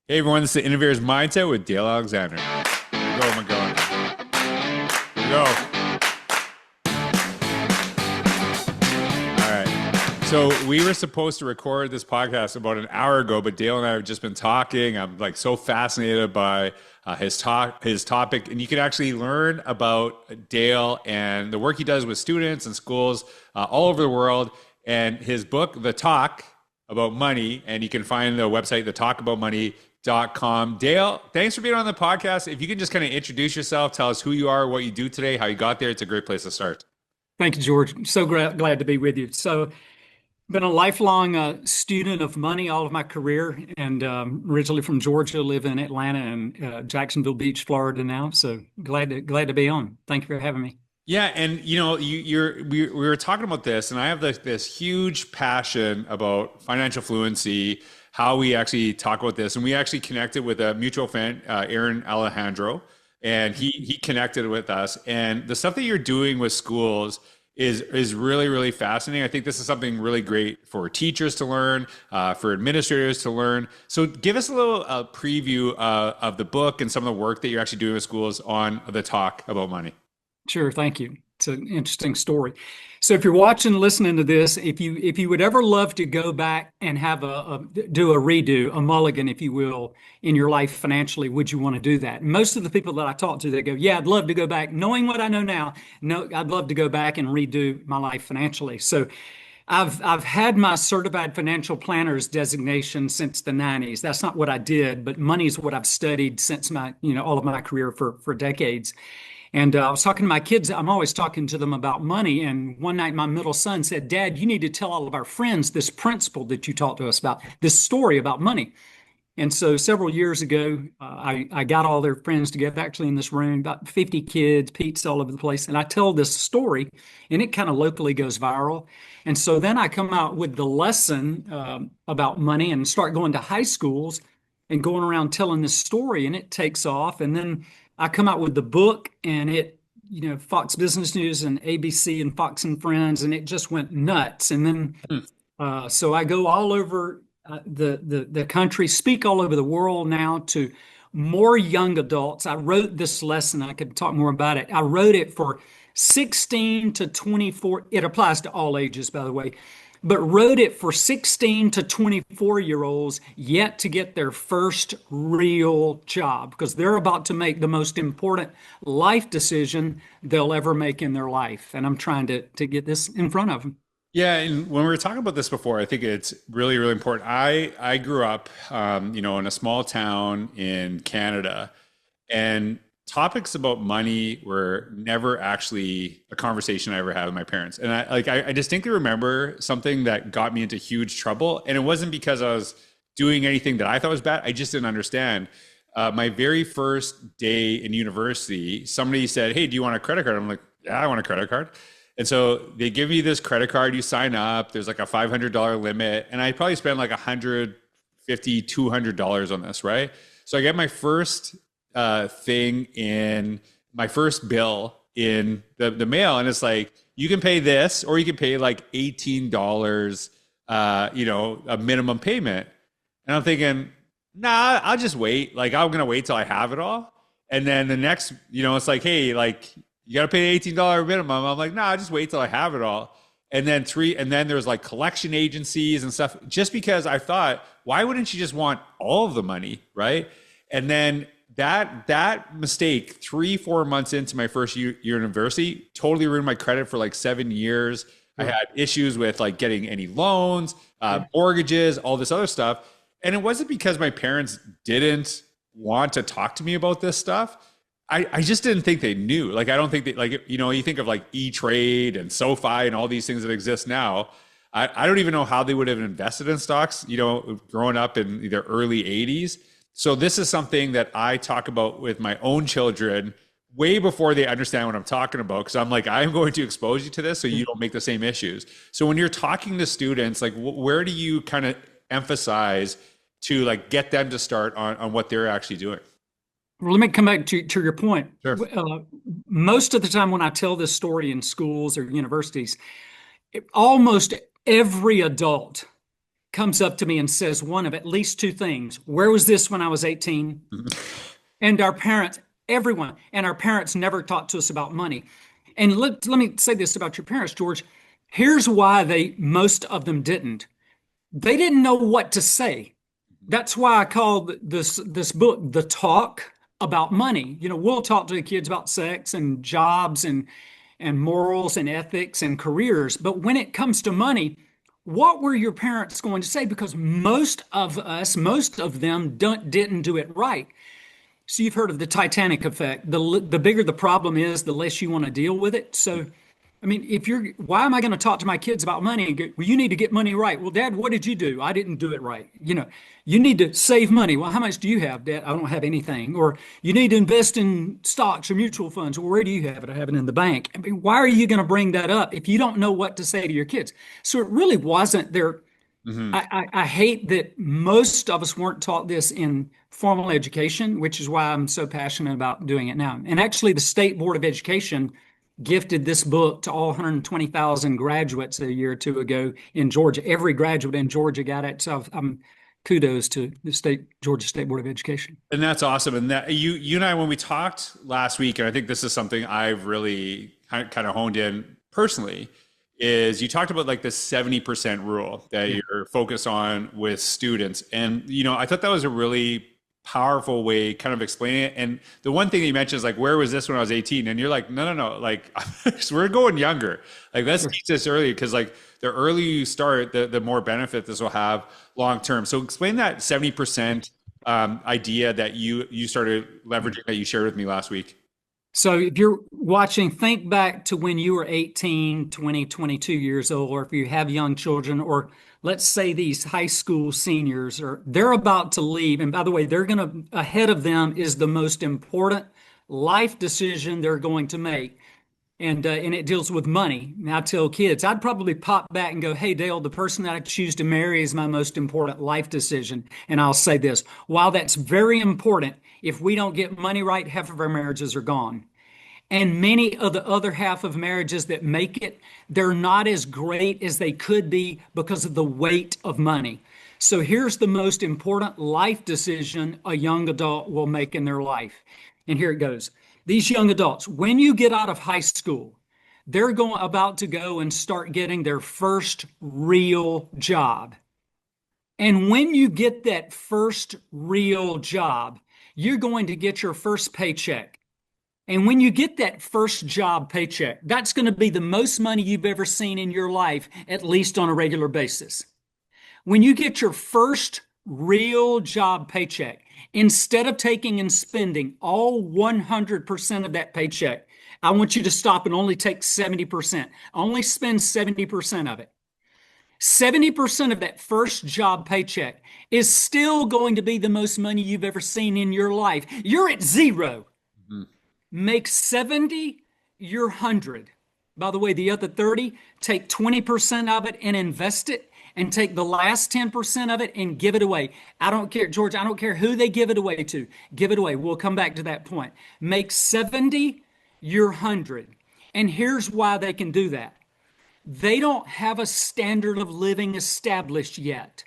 Hey everyone, this is the Innovator's Mindset with Dale Alexander. Here we go, my God. Here we go. All right. So we were supposed to record this podcast about an hour ago, but Dale and I have just been talking. I'm like so fascinated by his topic, and you can actually learn about Dale and the work he does with students and schools all over the world. And his book, The Talk About Money, and you can find the website, thetalkaboutmoney.com. Dale, thanks for being on the podcast. If you can just kind of introduce yourself, tell us who you are, what you do today, how you got there, it's a great place to start. Thank you, George. So glad to be with you. So, been a lifelong student of money all of my career, and originally from Georgia, live in Atlanta and Jacksonville Beach, Florida now. So glad to be on. Thank you for having me. Yeah, and you know, we were talking about this, and I have this huge passion about financial fluency, how we actually talk about this, and we actually connected with a mutual friend, Aaron Alejandro, and he connected with us, and the stuff that you're doing with schools is really fascinating. I think this is something really great for teachers to learn, for administrators to learn. So give us a little preview of the book and some of the work that you're actually doing with schools on the talk about money. Sure, thank you. It's an interesting story. So if you're watching, listening to this, if you would ever love to go back and have do a redo, a mulligan, if you will, in your life financially, would you want to do that? Most of the people that I talk to, they go, "Yeah, I'd love to go back, knowing what I know now. No, I'd love to go back and redo my life financially." So I've had my certified financial planners designation since the 90s. That's not what I did, but money is what I've studied since all of my career for decades. And I was talking to my kids. I'm always talking to them about money. And one night, my middle son said, "Dad, you need to tell all of our friends this principle that you taught to us about, this story about money." And so several years ago, I got all their friends together, actually in this room, about 50 kids, Pete's all over the place. And I tell this story, and it kind of locally goes viral. And so then I come out with the lesson about money and start going to high schools and going around telling this story, and it takes off. And then I come out with the book, and Fox Business News and ABC and Fox and Friends, and it just went nuts. And then Hmm. so I go all over the country, speak all over the world now to more young adults. I wrote this lesson. I could talk more about it. I wrote it for 16 to 24. It applies to all ages, by the way, but wrote it for 16 to 24-year-olds yet to get their first real job, because they're about to make the most important life decision they'll ever make in their life. And I'm trying to get this in front of them. Yeah, and when we were talking about this before, I think it's really important. I grew up, in a small town in Canada, and topics about money were never actually a conversation I ever had with my parents. And I distinctly remember something that got me into huge trouble, and it wasn't because I was doing anything that I thought was bad. I just didn't understand. My very first day in university, somebody said, "Hey, do you want a credit card?" I'm like, "Yeah, I want a credit card." And so they give you this credit card, you sign up, there's like a $500 limit, and I probably spent like 150, $200 on this, right? So I get my first thing in my first bill in the mail, and it's like, you can pay this, or you can pay like $18, a minimum payment. And I'm thinking, nah, I'll just wait. Like, I'm gonna wait till I have it all. And then the next, it's like, hey, like, you got to pay $18 minimum. I'm like, nah, just wait till I have it all. And then there's like collection agencies and stuff, just because I thought, why wouldn't you just want all of the money, right? And then that mistake, 3-4 months into my first year university, totally ruined my credit for like 7 years. I had issues with like getting any loans, mortgages, all this other stuff. And it wasn't because my parents didn't want to talk to me about this stuff. I just didn't think they knew. Like, I don't think that, like, you think of like E-Trade and SoFi and all these things that exist now. I don't even know how they would have invested in stocks, growing up in the early 80s. So this is something that I talk about with my own children way before they understand what I'm talking about. Because I'm like, I'm going to expose you to this so you don't make the same issues. So when you're talking to students, like, where do you kind of emphasize to like get them to start on what they're actually doing? Well, let me come back to your point. Sure. Most of the time when I tell this story in schools or universities, almost every adult comes up to me and says one of at least two things. Where was this when I was 18? And our parents, everyone, and our parents never talked to us about money. And let me say this about your parents, George. Here's why most of them didn't. They didn't know what to say. That's why I called this book The Talk About Money. We'll talk to the kids about sex and jobs and morals and ethics and careers. But when it comes to money, what were your parents going to say? Because most of them didn't do it right. So you've heard of the Titanic effect. The bigger the problem is, the less you want to deal with it. So, I mean, why am I going to talk to my kids about money and go, well, you need to get money right. Well, Dad, what did you do? I didn't do it right. You need to save money. Well, how much do you have, Dad? I don't have anything. Or you need to invest in stocks or mutual funds. Well, where do you have it? I have it in the bank. I mean, why are you going to bring that up if you don't know what to say to your kids? So it really wasn't their. I hate that most of us weren't taught this in formal education, which is why I'm so passionate about doing it now. And actually, the State Board of Education gifted this book to all 120,000 graduates a year or two ago in Georgia. Every graduate in Georgia got it. So I'm kudos to the Georgia State Board of Education. And that's awesome. And that you and I, when we talked last week, and I think this is something I've really kind of honed in personally, is you talked about like the 70% rule that you're focused on with students. And, I thought that was a really powerful way kind of explaining it. And the one thing that you mentioned is like, where was this when I was 18? And you're like, no, like we're going younger. Like let's teach this early, because like the earlier you start, the more benefit this will have long term. So explain that 70% idea that you started leveraging that you shared with me last week. So if you're watching, think back to when you were 18, 20, 22 years old, or if you have young children, or let's say these high school seniors, or they're about to leave. And by the way, ahead of them is the most important life decision they're going to make. And it deals with money. And I tell kids, I'd probably pop back and go, hey, Dale, the person that I choose to marry is my most important life decision. And I'll say this, while that's very important, if we don't get money right, half of our marriages are gone. And many of the other half of marriages that make it, they're not as great as they could be because of the weight of money. So here's the most important life decision a young adult will make in their life. And here it goes. These young adults, when you get out of high school, they're about to go and start getting their first real job. And when you get that first real job, you're going to get your first paycheck. And when you get that first job paycheck, that's going to be the most money you've ever seen in your life, at least on a regular basis. When you get your first real job paycheck, instead of taking and spending all 100% of that paycheck, I want you to stop and only take 70%. Only spend 70% of it. 70% of that first job paycheck is still going to be the most money you've ever seen in your life. You're at zero. Make 70 your 100. By the way, the other 30, take 20% of it and invest it, and take the last 10% of it and give it away. I don't care, George, I don't care who they give it away to. Give it away. We'll come back to that point. Make 70 your 100. And here's why they can do that. They don't have a standard of living established yet.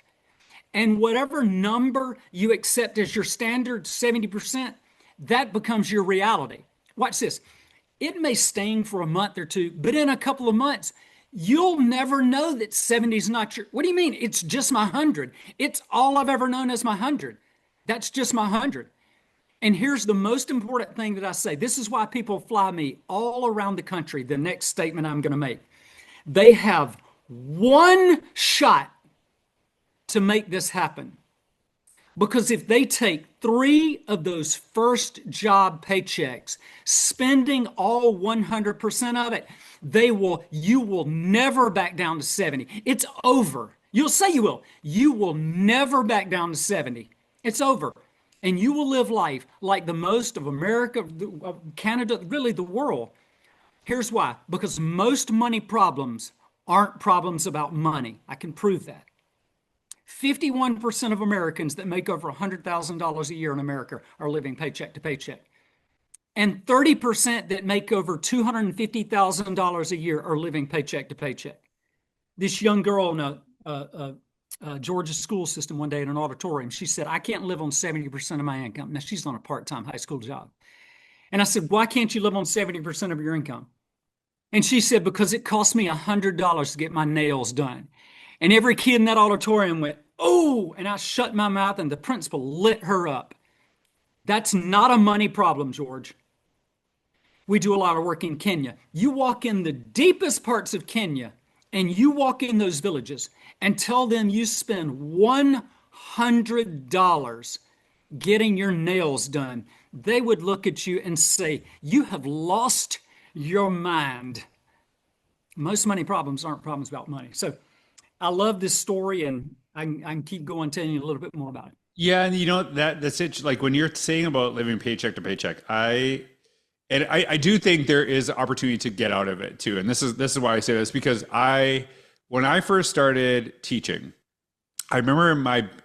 And whatever number you accept as your standard, 70%, that becomes your reality. Watch this. It may sting for a month or two, but in a couple of months, you'll never know that 70 is not your. What do you mean? It's just my 100. It's all I've ever known as my 100. That's just my 100. And here's the most important thing that I say. This is why people fly me all around the country. The next statement I'm going to make. They have one shot to make this happen. Because if they take 3 of those first job paychecks, spending all 100% of it, you will never back down to 70. It's over. You'll say you will. You will never back down to 70. It's over. And you will live life like the most of America, Canada, really the world. Here's why. Because most money problems aren't problems about money. I can prove that. 51% of Americans that make over $100,000 a year in America are living paycheck to paycheck. And 30% that make over $250,000 a year are living paycheck to paycheck. This young girl Georgia school system one day in an auditorium. She said, I can't live on 70% of my income. Now, she's on a part-time high school job. And I said, why can't you live on 70% of your income? And she said, because it cost me $100 to get my nails done. And every kid in that auditorium went, oh, and I shut my mouth and the principal lit her up. That's not a money problem, George. We do a lot of work in Kenya. You walk in the deepest parts of Kenya and you walk in those villages and tell them you spend $100 getting your nails done. They would look at you and say, you have lost your mind. Most money problems aren't problems about money. So I love this story, and I can keep going telling you a little bit more about it. Yeah, and that's it. Like when you're saying about living paycheck to paycheck, I do think there is opportunity to get out of it too. And this is why I say this, because when I first started teaching, I remember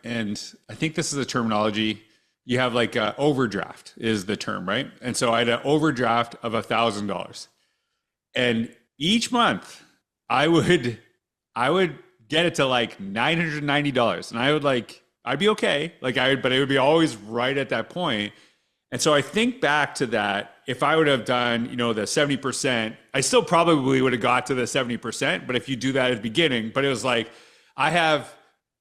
and I think this is a terminology, you have like a overdraft is the term, right? And so I had an overdraft of $1,000. And each month I would get it to like $990. And I'd be okay. But it would be always right at that point. And so I think back to that, if I would have done, the 70%, I still probably would have got to the 70%. But if you do that at the beginning, but it was like, I have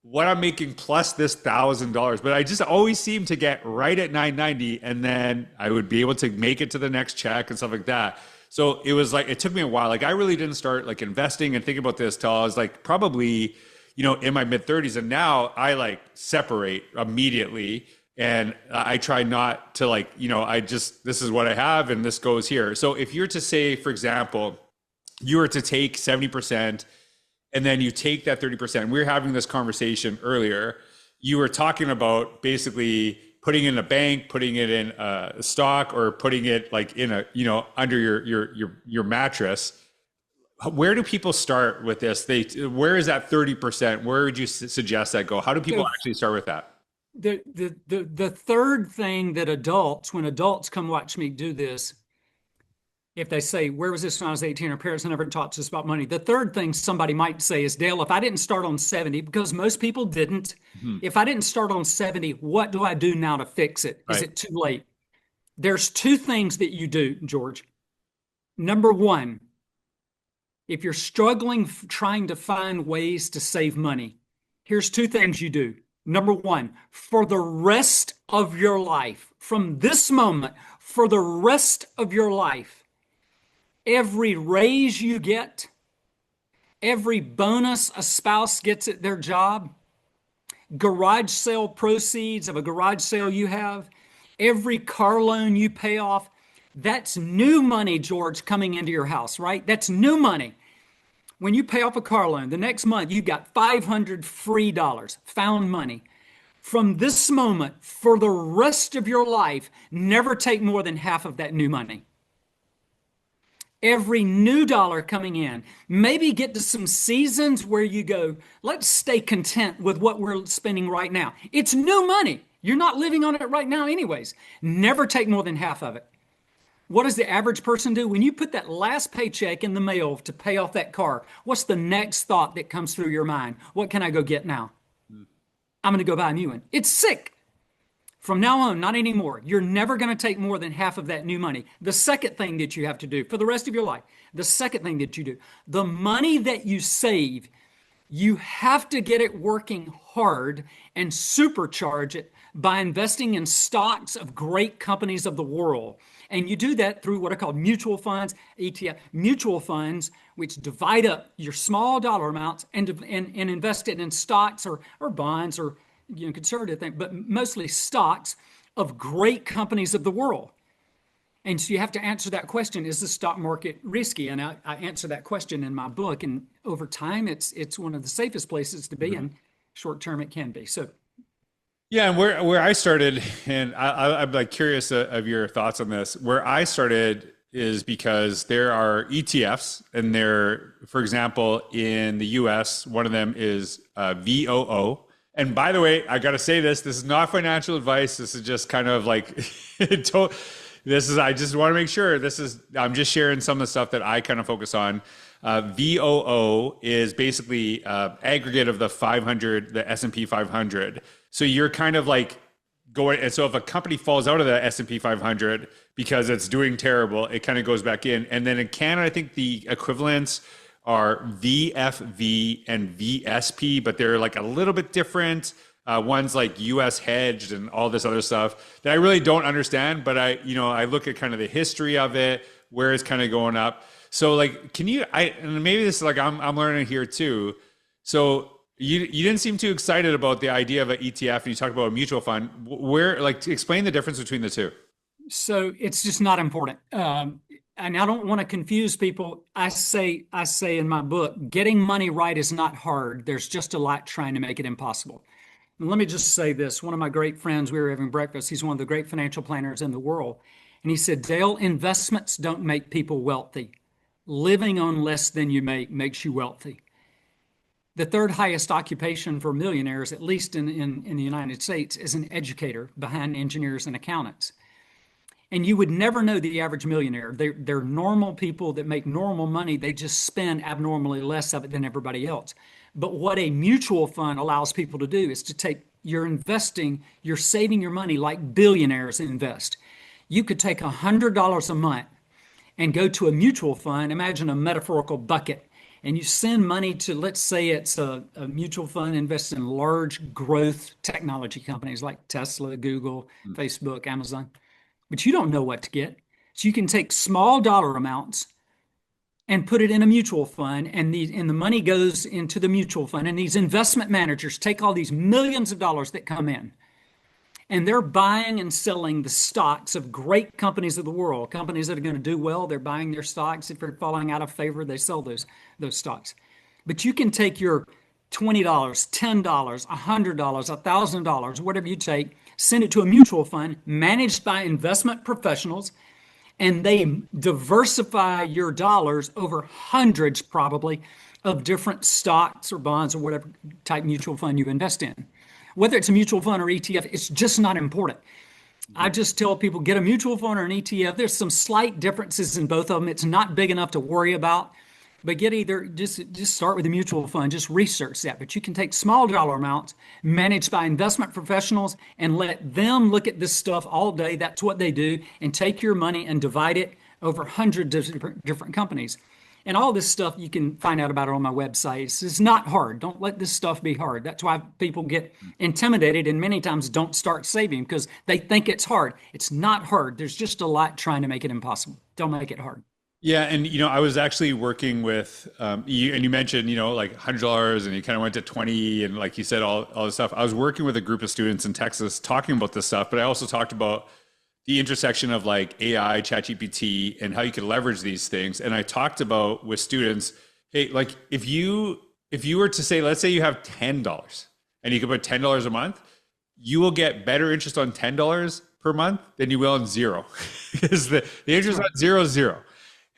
what I'm making plus this $1,000, but I just always seem to get right at 990, and then I would be able to make it to the next check and stuff like that. So it was like, it took me a while. Like I really didn't start like investing and thinking about this till I was like probably, in my mid 30s. And now I separate immediately. And I try not to this is what I have and this goes here. So if you're to say, for example, you were to take 70% and then you take that 30%, we were having this conversation earlier, you were talking about basically putting it in a bank, putting it in a stock, or putting it in a, under your mattress. Where do people start with this? Where is that 30%? Where would you suggest that go? How do people actually start with that? The third thing that when adults come watch me do this, if they say, where was this when I was 18? Our parents never taught us about money. The third thing somebody might say is, Dale, if I didn't start on 70, because most people didn't, if I didn't start on 70, what do I do now to fix it? Is it too late? There's two things that you do, George. Number one, if you're struggling trying to find ways to save money, here's two things you do. Number one, for the rest of your life, from this moment, for the rest of your life, every raise you get, every bonus a spouse gets at their job, garage sale proceeds of a garage sale you have, every car loan you pay off, that's new money, George, coming into your house, right? That's new money. When you pay off a car loan, the next month you've got $500 free dollars, found money. From this moment, for the rest of your life, never take more than half of that new money. Every new dollar coming in, maybe get to some seasons where you go, let's stay content with what we're spending right now. It's new money. You're not living on it right now anyways. Never take more than half of it. What does the average person do? When you put that last paycheck in the mail to pay off that car, what's the next thought that comes through your mind? What can I go get now? I'm going to go buy a new one. It's sick. From now on, not anymore. You're never going to take more than half of that new money. The second thing that you have to do for the rest of your life, the second thing that you do, the money that you save, you have to get it working hard and supercharge it by investing in stocks of great companies of the world. And you do that through what are called mutual funds, ETF, mutual funds, which divide up your small dollar amounts and invest it in stocks or bonds or conservative thing, but mostly stocks of great companies of the world. And so you have to answer that question, is the stock market risky? And I answer that question in my book. And over time, it's one of the safest places to be. And short term, it can be. So yeah, and where I started, and I'm like curious of your thoughts on this. Where I started is because there are ETFs, and they're, for example, in the US, one of them is VOO. And by the way, I got to say this is not financial advice. This is just kind of like, I just want to make sure I'm just sharing some of the stuff that I kind of focus on. VOO is basically aggregate of the 500, the S&P 500. So you're kind of like going, and so if a company falls out of the S&P 500 because it's doing terrible, it kind of goes back in. And then in Canada, I think the equivalents are VFV and VSP, but they're like a little bit different. One's like US hedged and all this other stuff that I really don't understand, but I look at kind of the history of it, where it's kind of going up. So like, and maybe this is like, I'm learning here too. So you didn't seem too excited about the idea of an ETF, and you talked about a mutual fund. Where, like, explain the difference between the two. So it's just not important. And I don't want to confuse people. I say in my book, getting money right is not hard. There's just a lot trying to make it impossible. And let me just say this. One of my great friends, we were having breakfast. He's one of the great financial planners in the world. And he said, Dale, investments don't make people wealthy. Living on less than you make makes you wealthy. The third highest occupation for millionaires, at least in the United States, is an educator behind engineers and accountants. And you would never know the average millionaire. They're normal people that make normal money. They just spend abnormally less of it than everybody else. But what a mutual fund allows people to do is to take, you're investing, you're saving your money like billionaires invest. You could take $100 a month and go to a mutual fund. Imagine a metaphorical bucket. And you send money to, let's say it's a mutual fund invests in large growth technology companies like Tesla, Google, Facebook, Amazon. But you don't know what to get. So you can take small dollar amounts and put it in a mutual fund, and the money goes into the mutual fund. And these investment managers take all these millions of dollars that come in, and they're buying and selling the stocks of great companies of the world, companies that are going to do well. They're buying their stocks. If they're falling out of favor, they sell those stocks. But you can take your $20, $10, $100, $1,000, whatever you take, send it to a mutual fund managed by investment professionals, and they diversify your dollars over hundreds, probably, of different stocks or bonds or whatever type mutual fund you invest in. Whether it's a mutual fund or ETF, it's just not important. I just tell people, get a mutual fund or an ETF. There's some slight differences in both of them. It's not big enough to worry about, but just start with a mutual fund. Just research that. But you can take small dollar amounts managed by investment professionals and let them look at this stuff all day. That's what they do. And take your money and divide it over hundreds of different companies. And all this stuff, you can find out about it on my website. It's not hard. Don't let this stuff be hard. That's why people get intimidated and many times don't start saving, because they think it's hard. It's not hard. There's just a lot trying to make it impossible. Don't make it hard. Yeah, and I was actually working with you, and you mentioned like $100, and you kind of went to 20, and like you said, all this stuff. I was working with a group of students in Texas talking about this stuff, but I also talked about the intersection of like AI, ChatGPT, and how you can leverage these things. And I talked about with students, hey, like if you were to say, let's say you have $10 and you can put $10 a month, you will get better interest on $10 per month than you will on zero, because the interest on zero is zero.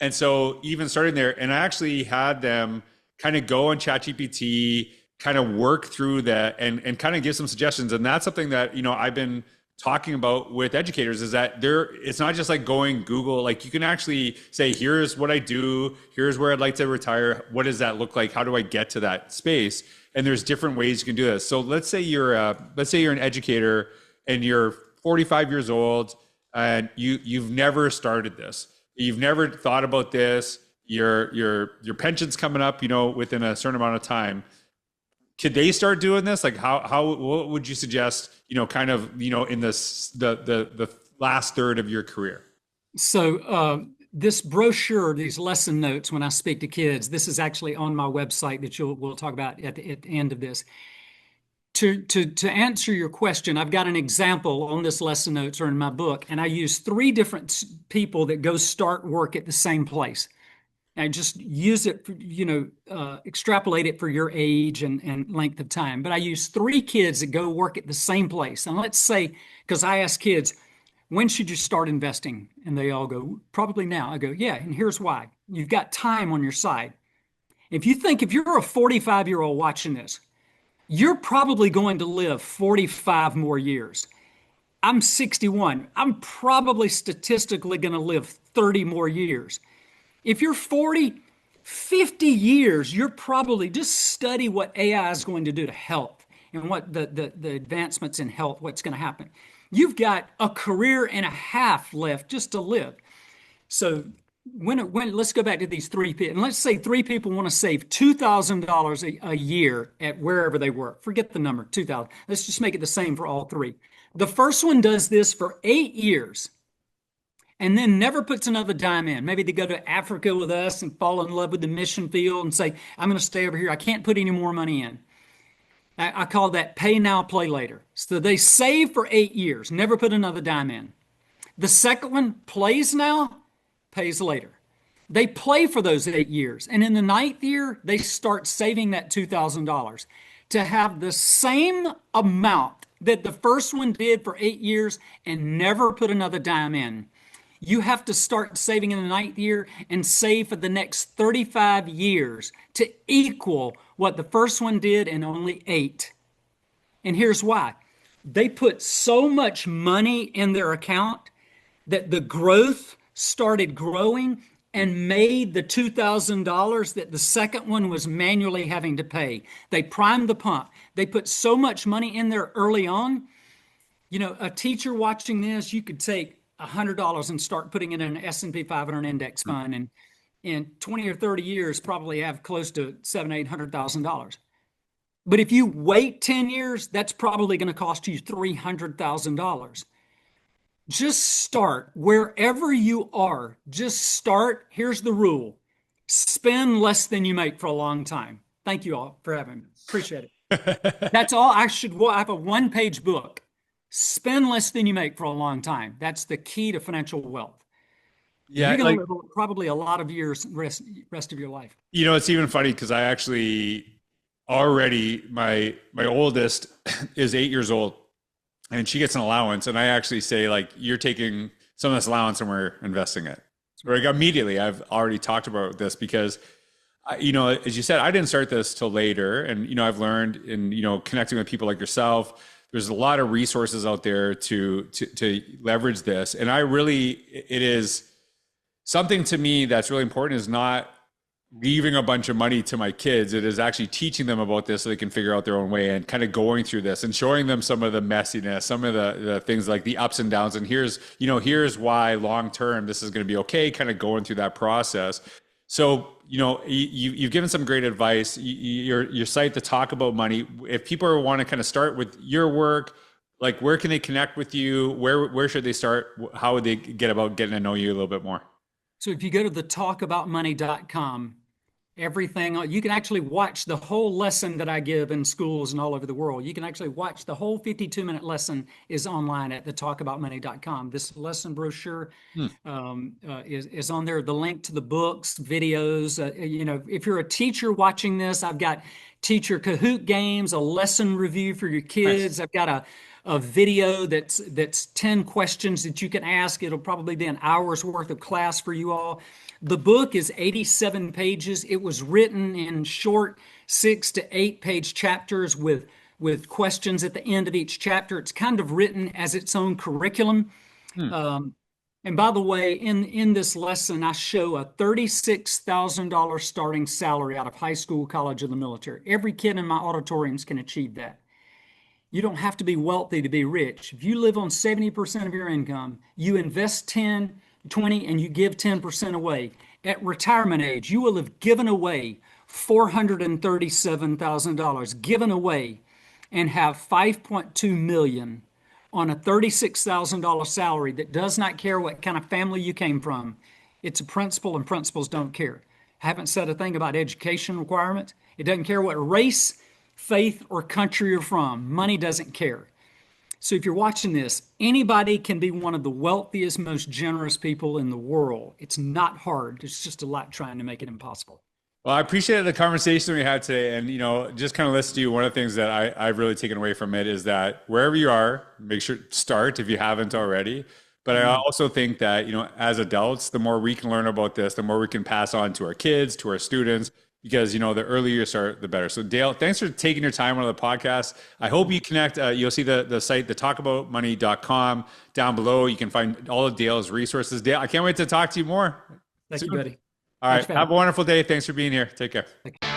And so even starting there, and I actually had them kind of go on ChatGPT, kind of work through that and kind of give some suggestions. And that's something that, I've been talking about with educators, is that it's not just like going Google. Like you can actually say, here's what I do, here's where I'd like to retire. What does that look like? How do I get to that space? And there's different ways you can do this. So let's say you're an educator and you're 45 years old and you've never started this. You've never thought about this. Your pension's coming up, within a certain amount of time. Could they start doing this? Like what would you suggest, in this, the last third of your career? So this brochure, these lesson notes, when I speak to kids, this is actually on my website that we'll talk about at the end of this. To answer your question, I've got an example on this lesson notes or in my book, and I use 3 different people that go start work at the same place. And just use it, extrapolate it for your age and length of time. But I use 3 kids that go work at the same place. And let's say, because I ask kids, when should you start investing? And they all go, probably now. I go, yeah, and here's why. You've got time on your side. If you're a 45-year-old watching this, you're probably going to live 45 more years. I'm 61. I'm probably statistically going to live 30 more years. If you're 40, 50 years, you're probably just study what AI is going to do to health and what the advancements in health, what's going to happen. You've got a career and a half left just to live. So when let's go back to these three people, and let's say three people want to save $2,000 a year at wherever they work. Forget the number, 2,000. Let's just make it the same for all three. The first one does this for 8 years and then never puts another dime in. Maybe they go to Africa with us and fall in love with the mission field and say, I'm going to stay over here. I can't put any more money in. I call that pay now, play later. So they save for 8 years, never put another dime in. The second one plays now, pays later. They play for those 8 years. And in the ninth year, they start saving that $2,000 to have the same amount that the first one did for 8 years and never put another dime in. You have to start saving in the ninth year and save for the next 35 years to equal what the first one did in only 8. And here's why. They put so much money in their account that the growth started growing and made the $2,000 that the second one was manually having to pay. They primed the pump. They put so much money in there early on. You know, a teacher watching this, you could take $100 and start putting it in an S&P 500 index fund, and in 20 or 30 years probably have close to $700,000-800,000. But if you wait 10 years, that's probably going to cost you $300,000. Just start wherever you are. Just start. Here's the rule. Spend less than you make for a long time. Thank you all for having me. Appreciate it. That's all. I have a one-page book. Spend less than you make for a long time. That's the key to financial wealth. Yeah, you're going to live probably a lot of years rest of your life. You know, it's even funny because I actually already my oldest is 8 years old, and she gets an allowance, and I actually say, like, you're taking some of this allowance and we're investing it. Like, immediately, I've already talked about this because, you know, as you said, I didn't start this till later, and, you know, I've learned in, you know, connecting with people like yourself. There's a lot of resources out there to leverage this, and it is something to me that's really important. Is not leaving a bunch of money to my kids. It is actually teaching them about this so they can figure out their own way, and kind of going through this and showing them some of the messiness, some of the things like the ups and downs. And here's why long term this is going to be okay, kind of going through that process. So, you know, you've given some great advice. Your site to talk about money. If people want to kind of start with your work, like, where can they connect with you? Where should they start? How would they get about getting to know you a little bit more? So if you go to the talkaboutmoney.com, everything, you can actually watch the whole lesson that I give in schools and all over the world. You can actually watch the whole 52-minute lesson is online at the talkaboutmoney.com. This lesson brochure is on there. The link to the books, videos. You know, if you're a teacher watching this, I've got teacher Kahoot games, a lesson review for your kids. Nice. I've got a video that's 10 questions that you can ask. It'll probably be an hour's worth of class for you all. The book is 87 pages. It was written in short 6 to 8 page chapters with questions at the end of each chapter. It's kind of written as its own curriculum. And by the way, in this lesson, I show a $36,000 starting salary out of high school, college, or the military. Every kid in my auditoriums can achieve that. You don't have to be wealthy to be rich. If you live on 70% of your income, you invest 10, 20, and you give 10% away. At retirement age, you will have given away $437,000 given away and have 5.2 million on a $36,000 salary that does not care what kind of family you came from. It's a principle, and principles don't care. I haven't said a thing about education requirements. It doesn't care what race, faith, or country you're from. Money doesn't care. So if you're watching this, anybody can be one of the wealthiest, most generous people in the world. It's not hard. It's just a lot trying to make it impossible. Well, I appreciate the conversation we had today. And, you know, just kind of listen to you. One of the things that I've really taken away from it is that wherever you are, make sure to start if you haven't already. But I also think that, you know, as adults, the more we can learn about this, the more we can pass on to our kids, to our students, because, you know, the earlier you start, the better. So Dale, thanks for taking your time on the podcast. I hope you connect. You'll see the site, the talkaboutmoney.com down below. You can find all of Dale's resources. Dale, I can't wait to talk to you more. Thank you, buddy. All right. Thanks for Have having a wonderful day. Thanks for being here. Take care. me.